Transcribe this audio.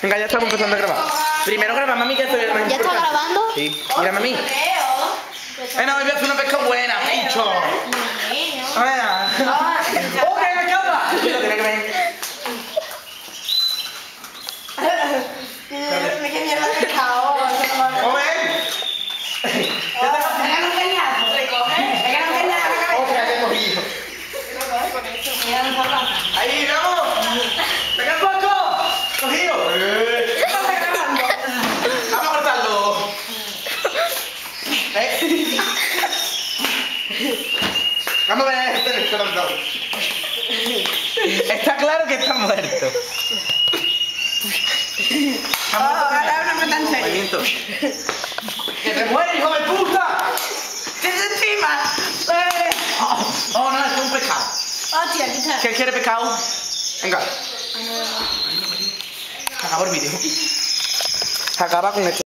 Venga, ya estamos empezando a grabar. Primero graba mami, que estoy el más ¿Ya está importante. grabando? Sí. Mira mami. No, voy a hacer una pesca buena, pincho. Venga. ¡Oh, que me escapa! Lo tiene que ver. ¿Qué mierda de pescado? ¡Come! ¡Hostia, qué cogido! ¡Ahí, vamos! ¡Venga el poco! ¡Cogido! ¡Vamos a cortarlo! Vamos a ver este restaurante. Está claro que está muerto. Ahora no me tan serio. Movimiento. ¡Que te mueres, hijo de puta! ¡Desde encima! Oh, no, es un pescado. ¡Hostia, quita! ¿Quién quiere pescado? Venga. Se acabó el vídeo. Se acaba con esto.